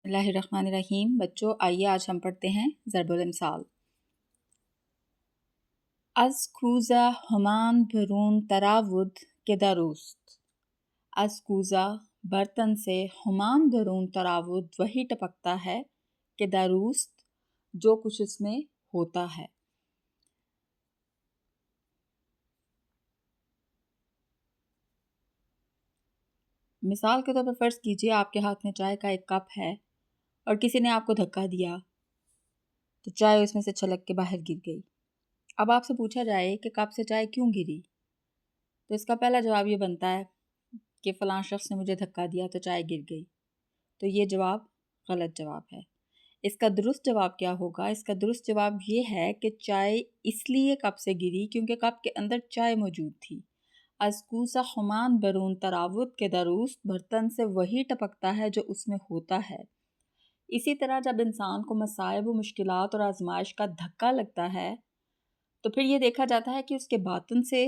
بسم اللہ الرحمن الرحیم۔ بچوں آئیے آج ہم پڑھتے ہیں ضرب الامثال۔ از کوزہ ہمان بھرون تراود کے دروست۔ از کوزہ برتن سے ہمان بھرون تراود وہی ٹپکتا ہے کہ دروست جو کچھ اس میں ہوتا ہے۔ مثال کے طور پر فرض کیجئے آپ کے ہاتھ میں چائے کا ایک کپ ہے اور کسی نے آپ کو دھکا دیا تو چائے اس میں سے چھلک کے باہر گر گئی۔ اب آپ سے پوچھا جائے کہ کپ سے چائے کیوں گری، تو اس کا پہلا جواب یہ بنتا ہے کہ فلاں شخص نے مجھے دھکا دیا تو چائے گر گئی، تو یہ جواب غلط جواب ہے۔ اس کا درست جواب کیا ہوگا؟ اس کا درست جواب یہ ہے کہ چائے اس لیے کپ سے گری کیونکہ کپ کے اندر چائے موجود تھی۔ از کوزہ ہمان برون تراود کے دروست، برتن سے وہی ٹپکتا ہے جو اس میں ہوتا ہے۔ اسی طرح جب انسان کو مصائب و مشکلات اور آزمائش کا دھکا لگتا ہے تو پھر یہ دیکھا جاتا ہے کہ اس کے باطن سے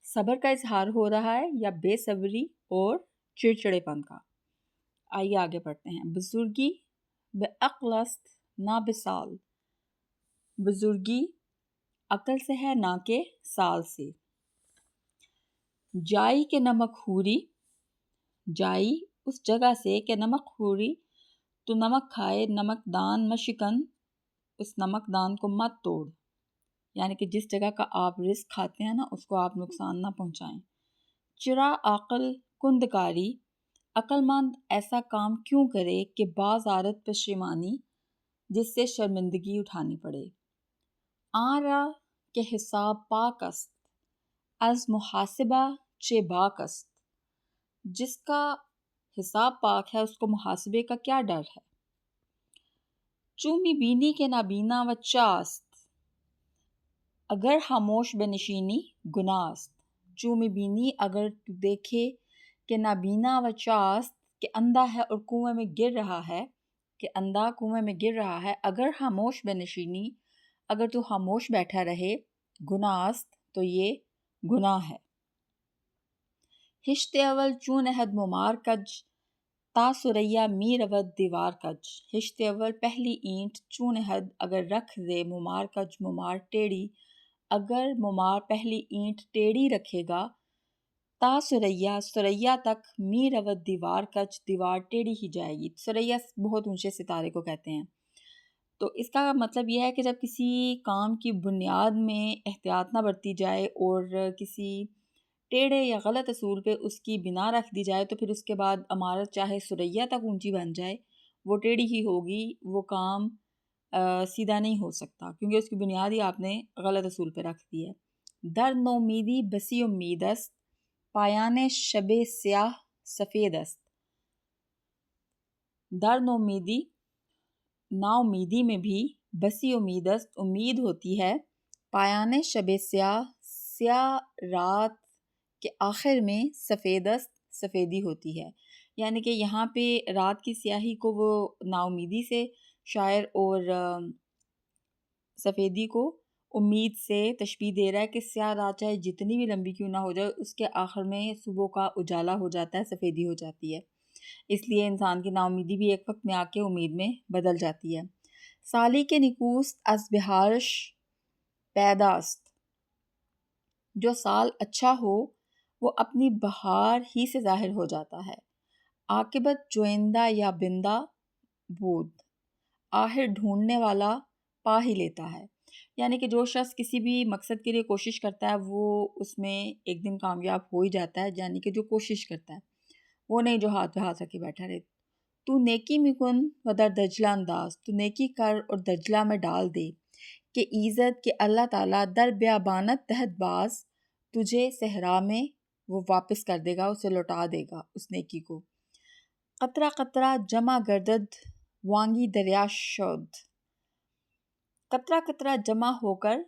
صبر کا اظہار ہو رہا ہے یا بے صبری اور چڑچڑے پن کا۔ آئیے آگے پڑھتے ہیں۔ بزرگی بعقل است نہ بسال۔ بزرگی عقل سے ہے نہ کہ سال سے۔ جائی کہ نمک خوری، جائی اس جگہ سے کہ نمک خوری، تو نمک کھائے نمک دان مشکن، اس نمک دان کو مت توڑ، یعنی کہ جس جگہ کا آپ رزق کھاتے ہیں نا اس کو آپ نقصان نہ پہنچائیں۔ چرا عقل کندکاری، عقل مند ایسا کام کیوں کرے کہ باز آرد پشیمانی، جس سے شرمندگی اٹھانی پڑے۔ آن را کہ حساب پاک است، از محاسبہ چے باک است، جس کا حساب پاک ہے اس کو محاسبے کا کیا ڈر ہے۔ چومی بینی کے نابینا و چاست، اگر خاموش بنشینی گناہ است۔ چومی بینی اگر تو دیکھے کہ نابینا و چاست کہ اندھا ہے اور کنویں میں گر رہا ہے، کہ اندھا کنویں میں گر رہا ہے، اگر خاموش بنشینی اگر تو خاموش بیٹھا رہے، گناہ است تو یہ گناہ ہے۔ ہشت اول چون احد ممار کج، تا سریا می رود دیوار کج۔ ہشت اول پہلی اینٹ، چون احد اگر رکھ دے، ممار کج ممار ٹیڑھی، اگر ممار پہلی اینٹ ٹیڑھی رکھے گا، تا سریا سریا تک، می رود دیوار کج دیوار ٹیڑھی ہی جائے گی۔ سریا بہت اونچے ستارے کو کہتے ہیں۔ تو اس کا مطلب یہ ہے کہ جب کسی کام کی بنیاد میں احتیاط نہ برتی جائے اور کسی ٹیڑھے یا غلط اصول پہ اس کی بنا رکھ دی جائے تو پھر اس کے بعد عمارت چاہے سریا تک اونچی بن جائے وہ ٹیڑھی ہی ہوگی، وہ کام سیدھا نہیں ہو سکتا کیونکہ اس کی بنیاد ہی آپ نے غلط اصول پہ رکھ دی ہے۔ در نومیدی بسی امید است، پایان شب سیاہ سفید است۔ در نومیدی نا امیدی میں بھی، بسی امید است امید ہوتی ہے، پایان شب سیاہ سیاہ رات کے آخر میں، سفید است سفیدی ہوتی ہے۔ یعنی کہ یہاں پہ رات کی سیاہی کو وہ نا امیدی سے شاعر اور سفیدی کو امید سے تشبیہ دے رہا ہے کہ سیاہ رات چاہے جتنی بھی لمبی کیوں نہ ہو جائے اس کے آخر میں صبح کا اجالا ہو جاتا ہے، سفیدی ہو جاتی ہے۔ اس لیے انسان کی نا امیدی بھی ایک وقت میں آ کے امید میں بدل جاتی ہے۔ سالی کے نکوست از بہارش پیدا است، جو سال اچھا ہو وہ اپنی بہار ہی سے ظاہر ہو جاتا ہے۔ عاقبت جوئندہ یا بندہ بود، آخر ڈھونڈنے والا پا ہی لیتا ہے۔ یعنی کہ جو شخص کسی بھی مقصد کے لیے کوشش کرتا ہے وہ اس میں ایک دن کامیاب ہو ہی جاتا ہے، یعنی کہ جو کوشش کرتا ہے، وہ نہیں جو ہاتھ پہ ہاتھ رکھ کے بیٹھا رہے۔ تو نیکی میں کن و در دجلہ انداز، تو نیکی کر اور دجلہ میں ڈال دے، کہ ایزد کہ اللہ تعالیٰ در بیابانت تحت باز، تجھے صحرا میں وہ واپس کر دے گا، اسے لوٹا دے گا اس نیکی کو۔ قطرہ قطرہ جمع گردد وانگی دریا شد، قطرہ قطرہ جمع ہو کر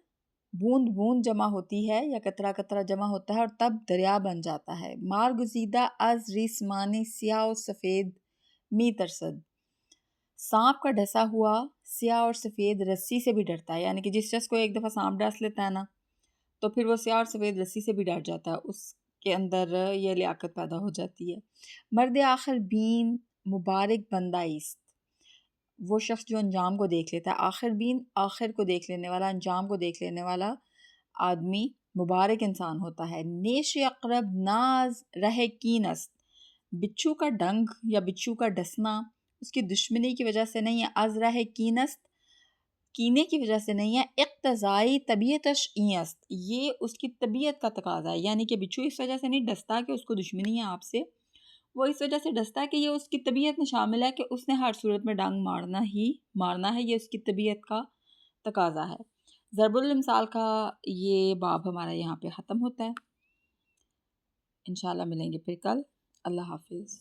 بوند بوند جمع ہوتی ہے یا قطرہ قطرہ جمع ہوتا ہے اور تب دریا بن جاتا ہے۔ مار گزیدہ از ریسمانی سیاہ و سفید می ترسد، سانپ کا ڈسا ہوا سیاہ اور سفید رسی سے بھی ڈرتا ہے۔ یعنی کہ جس شخص کو ایک دفعہ سانپ ڈس لیتا ہے نا تو پھر وہ سیاہ اور سفید رسی سے بھی ڈر جاتا ہے، اس کے اندر یہ لیاقت پیدا ہو جاتی ہے۔ مرد آخر بین مبارک بندہ است، وہ شخص جو انجام کو دیکھ لیتا ہے، آخر بین آخر کو دیکھ لینے والا، انجام کو دیکھ لینے والا آدمی مبارک انسان ہوتا ہے۔ نیش اقرب ناز رہ کین است، بچھو کا ڈنگ یا بچھو کا ڈسنا اس کی دشمنی کی وجہ سے نہیں ہے، از رہ کین است کینے کی وجہ سے نہیں ہے، اقتضائی طبیعتش این است یہ اس کی طبیعت کا تقاضا ہے، یعنی کہ بچھو اس وجہ سے نہیں ڈستا کہ اس کو دشمنی ہے آپ سے، وہ اس وجہ سے ڈستا ہے کہ یہ اس کی طبیعت میں شامل ہے کہ اس نے ہر صورت میں ڈانگ مارنا ہے، یہ اس کی طبیعت کا تقاضا ہے۔ ضرب المثال کا یہ باب ہمارا یہاں پہ ختم ہوتا ہے، انشاءاللہ ملیں گے پھر کل۔ اللہ حافظ۔